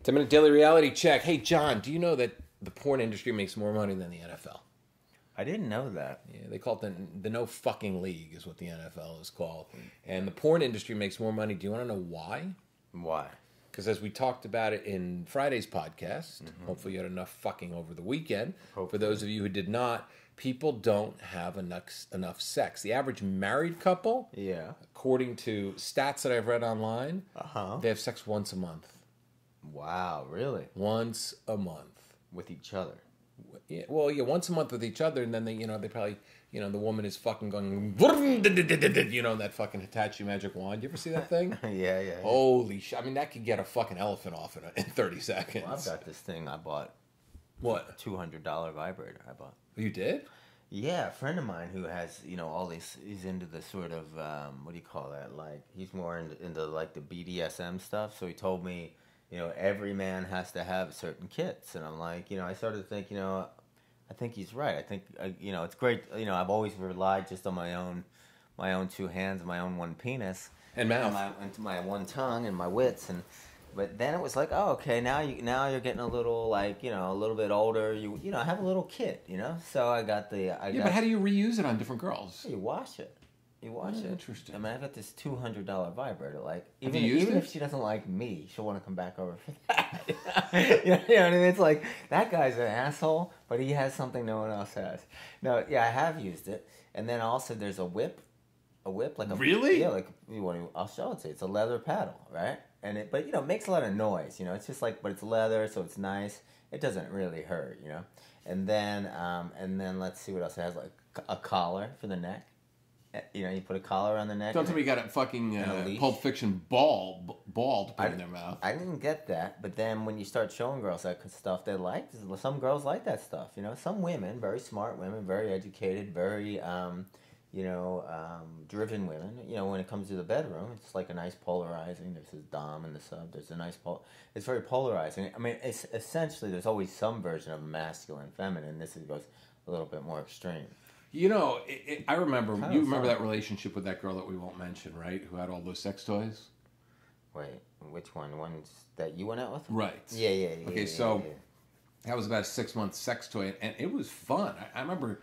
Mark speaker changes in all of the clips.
Speaker 1: 10-minute daily reality check. Hey, John, do you know that the porn industry makes more money than the NFL?
Speaker 2: I didn't know that.
Speaker 1: Yeah, they call it the no fucking league is what the NFL is called. And the porn industry makes more money. Do you want to know why?
Speaker 2: Why?
Speaker 1: Because as we talked about it in Friday's podcast, hopefully you had enough fucking over the weekend.
Speaker 2: Hopefully.
Speaker 1: For those of you who did not, people don't have enough sex. The average married couple, according to stats that I've read online, they have sex once a month.
Speaker 2: Wow, really?
Speaker 1: Once a month.
Speaker 2: With each other?
Speaker 1: Yeah, well, once a month with each other, and then they probably, the woman is fucking going, that fucking Hitachi magic wand. You ever see that thing?
Speaker 2: Yeah.
Speaker 1: Holy shit. I mean, that could get a fucking elephant off in 30 seconds.
Speaker 2: Well, I've got this thing I bought.
Speaker 1: What?
Speaker 2: $200 vibrator I bought.
Speaker 1: You did?
Speaker 2: Yeah, a friend of mine who has, all these, he's into the sort of, what do you call that? Like, he's more into like the BDSM stuff. So he told me, every man has to have certain kits. And I'm like, I started to think, I think he's right. I think, it's great. I've always relied just on my own two hands, my own one penis.
Speaker 1: And mouth.
Speaker 2: And my one tongue and my wits. But then it was like, oh, okay, now you're getting a little, like, a little bit older. I have a little kit, So I got the...
Speaker 1: but how do you reuse it on different girls?
Speaker 2: You wash it.
Speaker 1: Interesting.
Speaker 2: I mean, I got this $200 vibrator. Like,
Speaker 1: even
Speaker 2: if she doesn't like me, she'll want to come back over for that. You know what I mean? It's like, that guy's an asshole, but he has something no one else has. No, yeah, I have used it. And then also there's a whip. Like a...
Speaker 1: Really?
Speaker 2: Yeah, like, I'll show it to you. It's a leather paddle, right? But it makes a lot of noise, It's just like, but it's leather, so it's nice. It doesn't really hurt, And then let's see what else it has, like a collar for the neck. You put a collar on the neck.
Speaker 1: Don't tell me you got a fucking Pulp Fiction ball to put in their mouth.
Speaker 2: I didn't get that, but then when you start showing girls that stuff, they like. Some girls like that stuff, Some women, very smart women, very educated, very, driven women. When it comes to the bedroom, it's like a nice polarizing. There's this dom and the sub. There's a nice it's very polarizing. I mean, it's essentially there's always some version of masculine, feminine. This goes a little bit more extreme.
Speaker 1: I remember, you remember that relationship with that girl that we won't mention, right? Who had all those sex toys?
Speaker 2: Wait, which one? Ones that you went out with?
Speaker 1: Right.
Speaker 2: Yeah.
Speaker 1: Okay, so that was about a 6-month sex toy, and it was fun. I remember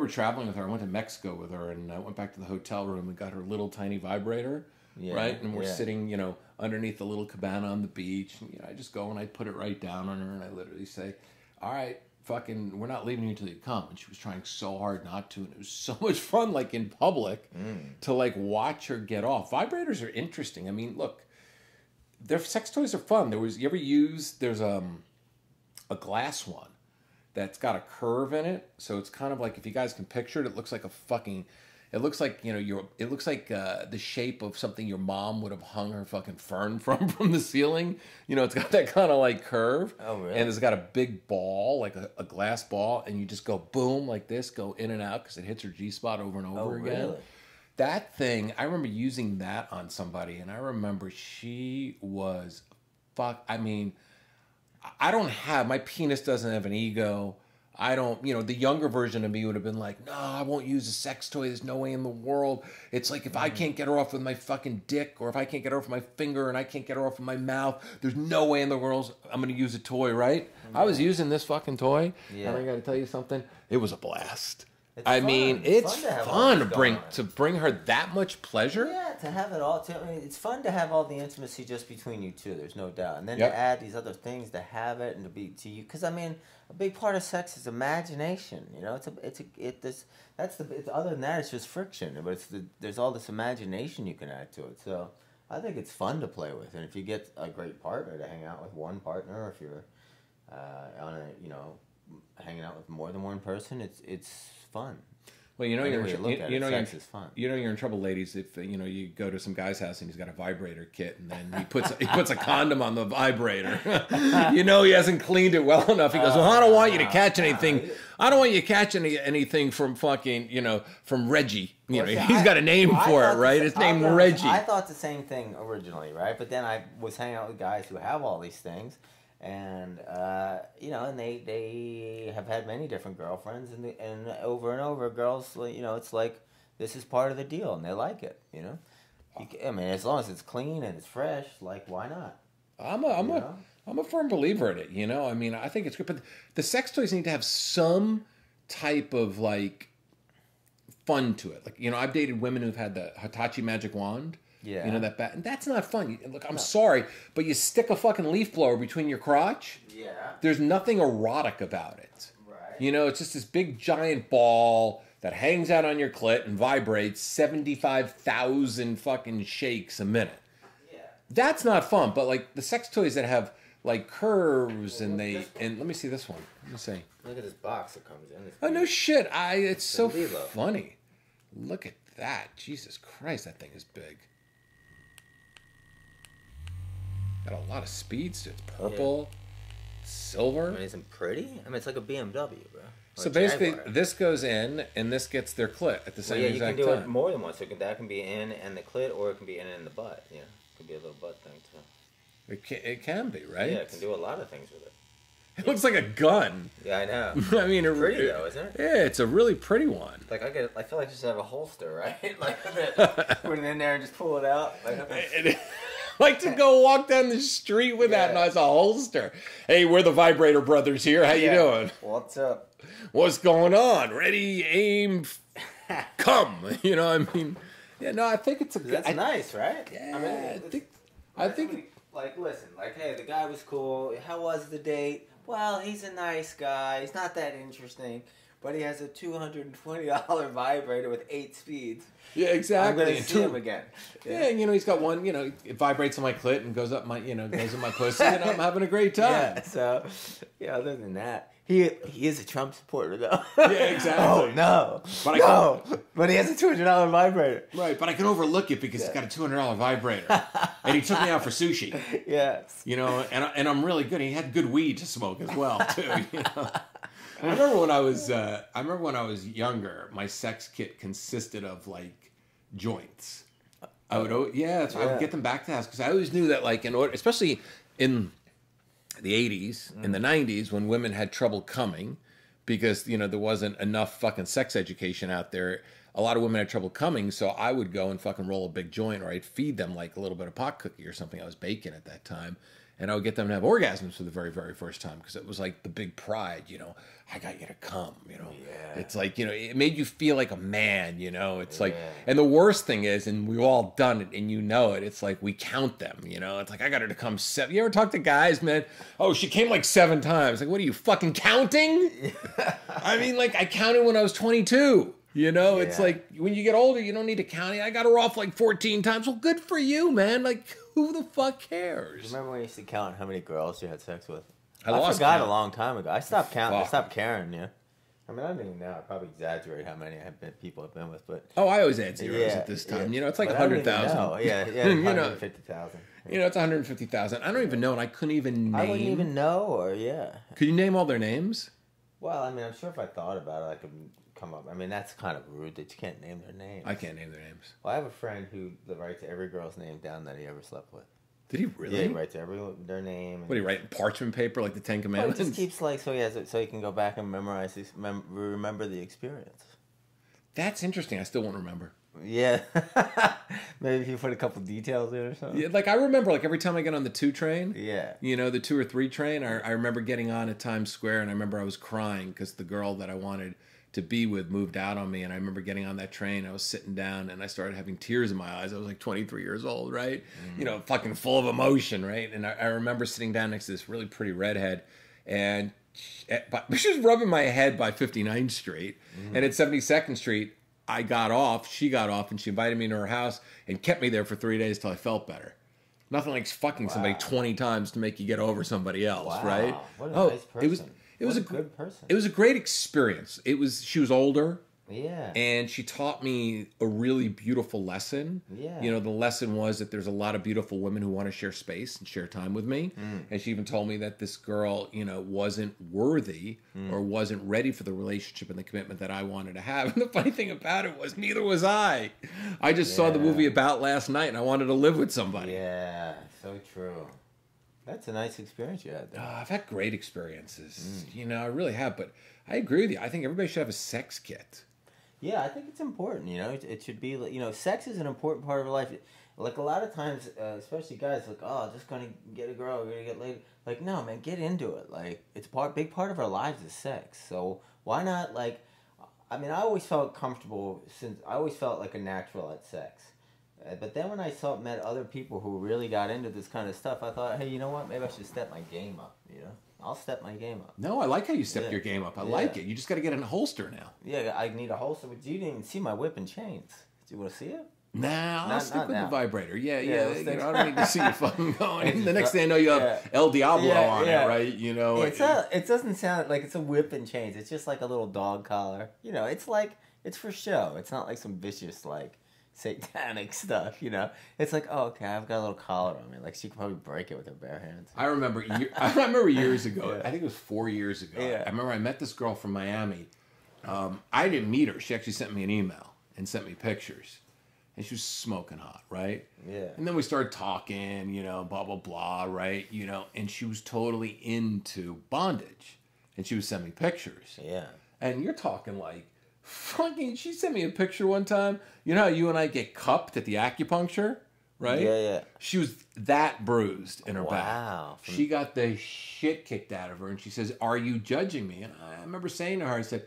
Speaker 1: traveling with her. I went to Mexico with her, and I went back to the hotel room and got her little tiny vibrator, right? And we're sitting, underneath the little cabana on the beach. And, I just go and I put it right down on her, and I literally say, all right, fucking, we're not leaving you until you come. And she was trying so hard not to, and it was so much fun, like in public, to like watch her get off. Vibrators are interesting. I mean, look, their sex toys are fun. There's a glass one that's got a curve in it, so it's kind of like, if you guys can picture it, it looks like it looks like, it looks like the shape of something your mom would have hung her fucking fern from the ceiling. It's got that kind of like curve.
Speaker 2: Oh, really?
Speaker 1: And it's got a big ball, like a glass ball, and you just go boom like this, go in and out because it hits her G-spot over and over again.
Speaker 2: Really?
Speaker 1: That thing, I remember using that on somebody, and I remember she was, I mean, my penis doesn't have an ego. I don't, the younger version of me would have been like, no, I won't use a sex toy. There's no way in the world. It's like, if I can't get her off with my fucking dick, or if I can't get her off with my finger and I can't get her off with my mouth, there's no way in the world I'm going to use a toy, right? Yeah. I was using this fucking toy, and I got to tell you something. It was a blast. It's fun to bring her that much pleasure.
Speaker 2: Yeah, to have it all. It's fun to have all the intimacy just between you two. There's no doubt, and then to add these other things to have it and to be to you. Because I mean, a big part of sex is imagination. Other than that, it's just friction. But there's all this imagination you can add to it. So I think it's fun to play with, and if you get a great partner to hang out with, one partner, or if you're hanging out with more than one person, it's fun.
Speaker 1: Well, you're in trouble, ladies, if you go to some guy's house and he's got a vibrator kit, and then he puts a condom on the vibrator. He hasn't cleaned it well enough. He goes, well, I don't want you to catch anything. I don't want you to catch anything from fucking from Reggie. He's got a name for it, right? It's named Reggie.
Speaker 2: I thought the same thing originally, right? But then I was hanging out with guys who have all these things. And and they have had many different girlfriends, and over girls, it's like, this is part of the deal, and they like it. I mean, as long as it's clean and it's fresh, like, why not?
Speaker 1: I'm a firm believer in it, you know? I mean, I think it's good, but the sex toys need to have some type of, like, fun to it. Like, you know, I've dated women who've had the Hitachi magic wand.
Speaker 2: Yeah.
Speaker 1: You know, that bat. And that's not fun. Look, I'm sorry, but you stick a fucking leaf blower between your crotch.
Speaker 2: Yeah.
Speaker 1: There's nothing erotic about it.
Speaker 2: Right.
Speaker 1: You know, it's just this big giant ball that hangs out on your clit and vibrates 75,000 fucking shakes a minute. Yeah. That's not fun, but like the sex toys that have like curves and let me see this one. Let me see.
Speaker 2: Look at this box that comes in.
Speaker 1: Oh no shit. It's so funny. Look at that. Jesus Christ, that thing is big. Got a lot of speeds. It's purple, silver.
Speaker 2: I mean, isn't it pretty? I mean, it's like a BMW, bro.
Speaker 1: So basically, this goes in, and this gets their clit at the same exact time. Yeah, you can do it
Speaker 2: more than once. So that can be in and the clit, or it can be in and the butt. Yeah, it could be a little butt thing too.
Speaker 1: It can be, right?
Speaker 2: Yeah, it can do a lot of things with it.
Speaker 1: It looks like a gun.
Speaker 2: Yeah, I know.
Speaker 1: I mean,
Speaker 2: it's pretty though, isn't it?
Speaker 1: Yeah, it's a really pretty one.
Speaker 2: Like I feel like I just have a holster, right? Like put it in there and just pull it out.
Speaker 1: Like to go walk down the street with that as a holster. Hey, we're the Vibrator brothers here. How you doing?
Speaker 2: What's up?
Speaker 1: What's going on? Ready, aim, come. You know, I mean, yeah, no, I think it's
Speaker 2: That's nice, right?
Speaker 1: Yeah, I think.
Speaker 2: Like, listen, like, hey, the guy was cool. How was the date? Well, he's a nice guy. He's not that interesting, but he has a $220 vibrator with 8 speeds.
Speaker 1: Yeah, exactly.
Speaker 2: I'm gonna see him again.
Speaker 1: Yeah, you know, he's got one. You know, it vibrates on my clit and goes up my, goes in my pussy, and I'm having a great time.
Speaker 2: Yeah. So, yeah. Other than that, he is a Trump supporter, though.
Speaker 1: Yeah, exactly.
Speaker 2: Oh no, but he has a $200 vibrator.
Speaker 1: Right, but I can overlook it because he's got a $200 vibrator, and he took me out for sushi.
Speaker 2: Yes.
Speaker 1: You know, and I'm really good. He had good weed to smoke as well too. You know? I remember when I was younger, my sex kit consisted of like joints. I would get them back to the house because I always knew that, like, in order, especially in the 80s, in the 90s, when women had trouble coming because, there wasn't enough fucking sex education out there. A lot of women had trouble coming, so I would go and fucking roll a big joint, or I'd feed them like a little bit of pot cookie or something I was baking at that time. And I would get them to have orgasms for the very, very first time because it was like the big pride, I got you to come, Yeah. It's like, it made you feel like a man, It's like, and the worst thing is, and we've all done it and it's like we count them, It's like, I got her to come 7. You ever talk to guys, man? Oh, she came like 7 times. Like, what are you, fucking counting? I mean, like, I counted when I was 22. It's like when you get older, you don't need to count it. I got her off like 14 times. Well, good for you, man. Like, who the fuck cares?
Speaker 2: Remember when you used to count how many girls you had sex with?
Speaker 1: I lost
Speaker 2: forgot
Speaker 1: count.
Speaker 2: A long time ago. I stopped counting. I stopped caring, I mean, I don't even know. I probably exaggerate how many people I've been with, but
Speaker 1: I always add zeros at this time. It's like 100,000.
Speaker 2: Yeah, 150,000.
Speaker 1: It's 150,000. I don't even know, and I couldn't even name.
Speaker 2: I wouldn't even know,
Speaker 1: Could you name all their names?
Speaker 2: Well, I mean, I'm sure if I thought about it, I could come up. I mean, that's kind of rude that you can't name their names.
Speaker 1: I can't name their names.
Speaker 2: Well, I have a friend who writes every girl's name down that he ever slept with.
Speaker 1: Did he really?
Speaker 2: Yeah, he writes their name.
Speaker 1: What, do you write in parchment paper like the Ten Commandments?
Speaker 2: He just keeps so he can go back and memorize remember the experience.
Speaker 1: That's interesting. I still won't remember.
Speaker 2: Yeah. Maybe if you put a couple details in or something.
Speaker 1: Yeah, like I remember, like every time I get on the 2 train.
Speaker 2: Yeah.
Speaker 1: The 2 or 3 train. I remember getting on at Times Square, and I remember I was crying because the girl that I wanted to be with moved out on me, and I remember getting on that train. I was sitting down, and I started having tears in my eyes. I was like 23 years old, right? Fucking full of emotion, right? And I remember sitting down next to this really pretty redhead, and she was rubbing my head by 59th Street, and at 72nd Street, I got off, she got off, and she invited me into her house and kept me there for 3 days till I felt better. Nothing like fucking somebody 20 times to make you get over somebody else, right?
Speaker 2: What a nice person.
Speaker 1: It was a
Speaker 2: good person.
Speaker 1: It was a great experience. She was older.
Speaker 2: Yeah.
Speaker 1: And she taught me a really beautiful lesson.
Speaker 2: Yeah.
Speaker 1: The lesson was that there's a lot of beautiful women who want to share space and share time with me. And she even told me that this girl, wasn't worthy or wasn't ready for the relationship and the commitment that I wanted to have. And the funny thing about it was neither was I. I just saw the movie About last night and I wanted to live with somebody.
Speaker 2: Yeah, so true. That's a nice experience you had there.
Speaker 1: I've had great experiences. I really have. But I agree with you. I think everybody should have a sex kit.
Speaker 2: Yeah, I think it's important. It should be. Sex is an important part of life. Like a lot of times, especially guys, like, oh, just gonna get a girl, gonna get laid. Like, no, man, get into it. Like, it's big part of our lives is sex. So why not? Like, I mean, I always felt comfortable since I always felt like a natural at sex. But then when I met other people who really got into this kind of stuff, I thought, hey, you know what? Maybe I should step my game up. You know, I'll step my game up.
Speaker 1: No, I like how you stepped your game up. I like it. You just got to get in a holster now.
Speaker 2: Yeah, I need a holster. But you didn't even see my whip and chains. Do you want to see it?
Speaker 1: Nah, I'll stick with the vibrator. Yeah. You know, I don't need to see you fucking going. The next thing I know, you have El Diablo on it, right? You know,
Speaker 2: it doesn't sound like it's a whip and chains. It's just like a little dog collar. You know, it's for show. It's not like some vicious like satanic stuff. You know, it's like, oh, okay, I've got a little collar on me. Like she could probably break it with her bare hands.
Speaker 1: I remember years ago. I think it was 4 years ago. Yeah. I remember I met this girl from Miami. I didn't meet her. She actually sent me an email and sent me pictures. And she was smoking hot, right?
Speaker 2: Yeah.
Speaker 1: And then we started talking, you know, blah, blah, blah, right? You know, and she was totally into bondage. And she would send me pictures.
Speaker 2: Yeah.
Speaker 1: And you're talking like, fucking, she sent me a picture one time. You know how you and I get cupped at the acupuncture, right?
Speaker 2: Yeah.
Speaker 1: She was that bruised in her back.
Speaker 2: Wow.
Speaker 1: She got the shit kicked out of her. And she says, are you judging me? And I remember saying to her, I said,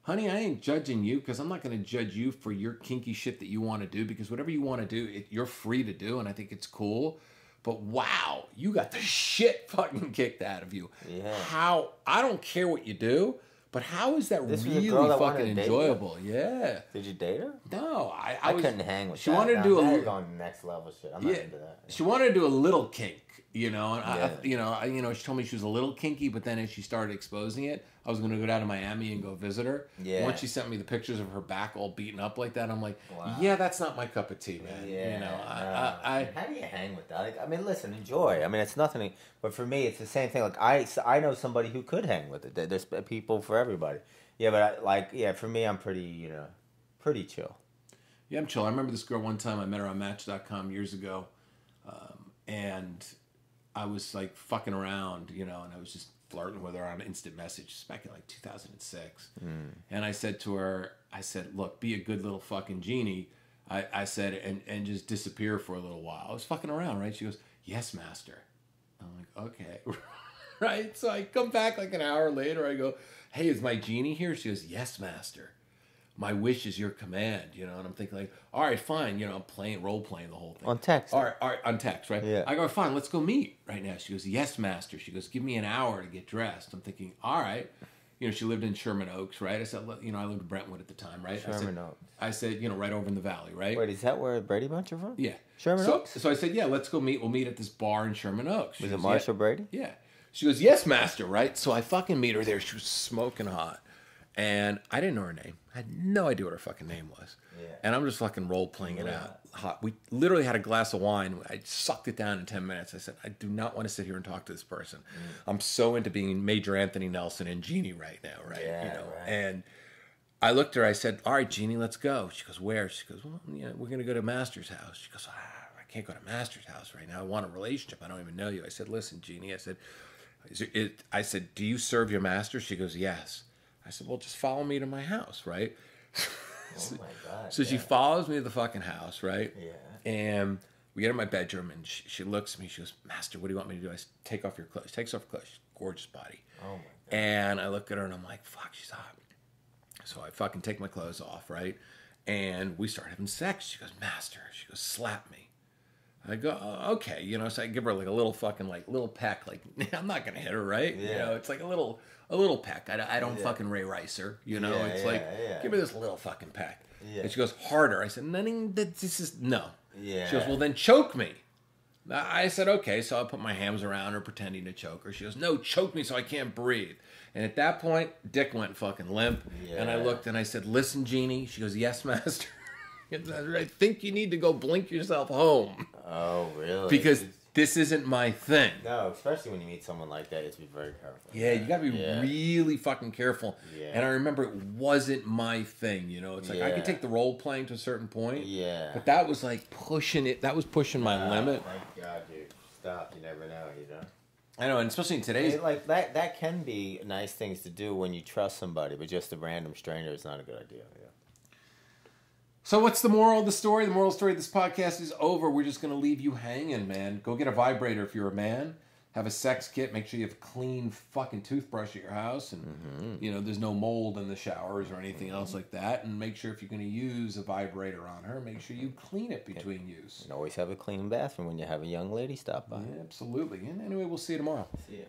Speaker 1: honey, I ain't judging you because I'm not going to judge you for your kinky shit that you want to do because whatever you want to do, you're free to do, and I think it's cool. But wow, you got the shit fucking kicked out of you.
Speaker 2: Yeah.
Speaker 1: How? I don't care what you do, but how is that really fucking enjoyable? Yeah.
Speaker 2: Did you date her?
Speaker 1: No,
Speaker 2: I couldn't hang with.
Speaker 1: She wanted to do a
Speaker 2: going next level shit. I'm not into that. Yeah.
Speaker 1: She wanted to do a little kink. You know, and she told me she was a little kinky, but then as she started exposing it, I was going to go down to Miami and go visit her.
Speaker 2: Yeah.
Speaker 1: Once she sent me the pictures of her back all beaten up like that, I'm like, yeah, that's not my cup of tea, man.
Speaker 2: Yeah.
Speaker 1: You know,
Speaker 2: how do you hang with that? Like, I mean, listen, enjoy. I mean, it's nothing, but for me, it's the same thing. Like, I know somebody who could hang with it. There's people for everybody. Yeah, but for me, I'm pretty chill.
Speaker 1: Yeah, I'm chill. I remember this girl one time. I met her on Match.com years ago, and I was like fucking around, you know, and I was just flirting with her on instant message back in like 2006. And I said to her, look, be a good little fucking genie. I said, and just disappear for a little while. I was fucking around, right? She goes, yes, master. I'm like, okay. Right? So I come back like an hour later. I go, hey, is my genie here? She goes, yes, master. My wish is your command, you know, and I'm thinking like, all right, fine, you know, I'm role playing the whole thing.
Speaker 2: On text.
Speaker 1: All right, on text, right?
Speaker 2: Yeah.
Speaker 1: I go, fine, let's go meet right now. She goes, yes, master. She goes, give me an hour to get dressed. I'm thinking, all right. You know, she lived in Sherman Oaks, right? I said, you know, I lived in Brentwood at the time, right?
Speaker 2: Sherman Oaks.
Speaker 1: I said, you know, right over in the valley, right?
Speaker 2: Wait, is that where Brady Bunch are from?
Speaker 1: Yeah.
Speaker 2: Sherman Oaks?
Speaker 1: So I said, yeah, let's go meet. We'll meet at this bar in Sherman Oaks.
Speaker 2: Was it Marshall Brady?
Speaker 1: Yeah. She goes, yes, master, right? So I fucking meet her there. She was smoking hot. And I didn't know her name. I had no idea what her fucking name was.
Speaker 2: Yeah.
Speaker 1: And I'm just fucking role playing it out. Hot. We literally had a glass of wine. I sucked it down in 10 minutes. I said, I do not want to sit here and talk to this person. I'm so into being Major Anthony Nelson and Jeannie right now, right?
Speaker 2: Yeah,
Speaker 1: you know.
Speaker 2: right.
Speaker 1: And I looked at her. I said, all right, Jeannie, let's go. She goes, where? She goes, well, you know, we're going to go to Master's house. She goes, I can't go to Master's house right now. I want a relationship. I don't even know you. I said, listen, Jeannie. I said, do you serve your master? She goes, yes. I said, well, just follow me to my house, right?
Speaker 2: Oh, my God.
Speaker 1: So she follows me to the fucking house, right?
Speaker 2: Yeah.
Speaker 1: And we get in my bedroom, and she looks at me. She goes, Master, what do you want me to do? I said, take off your clothes. She takes off her clothes. She's a gorgeous body.
Speaker 2: Oh, my God.
Speaker 1: And I look at her, and I'm like, fuck, she's hot. So I fucking take my clothes off, right? And we start having sex. She goes, Master. She goes, slap me. I go, oh, okay. You know, so I give her like a little fucking, like, little peck. Like, I'm not going to hit her, right?
Speaker 2: Yeah.
Speaker 1: You know, it's like a little peck. I don't fucking Ray Rice her, you know?
Speaker 2: Yeah,
Speaker 1: it's give her this little fucking peck.
Speaker 2: Yeah.
Speaker 1: And she goes, harder. I said, no.
Speaker 2: Yeah.
Speaker 1: She goes, well, then choke me. I said, okay. So I put my hands around her, pretending to choke her. She goes, no, choke me so I can't breathe. And at that point, dick went fucking limp. Yeah. And I looked and I said, listen, Jeannie. She goes, yes, master. I think you need to go blink yourself home.
Speaker 2: Oh, really?
Speaker 1: Because this isn't my thing.
Speaker 2: No, especially when you meet someone like that, you have to be very careful.
Speaker 1: Yeah, you got to be really fucking careful.
Speaker 2: Yeah.
Speaker 1: And I remember it wasn't my thing, you know? It's like I could take the role playing to a certain point.
Speaker 2: Yeah.
Speaker 1: But that was like pushing it. That was pushing my limit.
Speaker 2: My God, dude. Stop. You never know, you know?
Speaker 1: I know, and especially in today's...
Speaker 2: Like, that can be nice things to do when you trust somebody, but just a random stranger is not a good idea, yeah.
Speaker 1: So what's the moral of the story? The moral story of this podcast is over. We're just going to leave you hanging, man. Go get a vibrator if you're a man. Have a sex kit. Make sure you have a clean fucking toothbrush at your house. And, there's no mold in the showers or anything else like that. And make sure if you're going to use a vibrator on her, make sure you clean it between use.
Speaker 2: And always have a clean bathroom when you have a young lady stop by.
Speaker 1: Yeah, absolutely. And anyway, we'll see you tomorrow.
Speaker 2: See ya.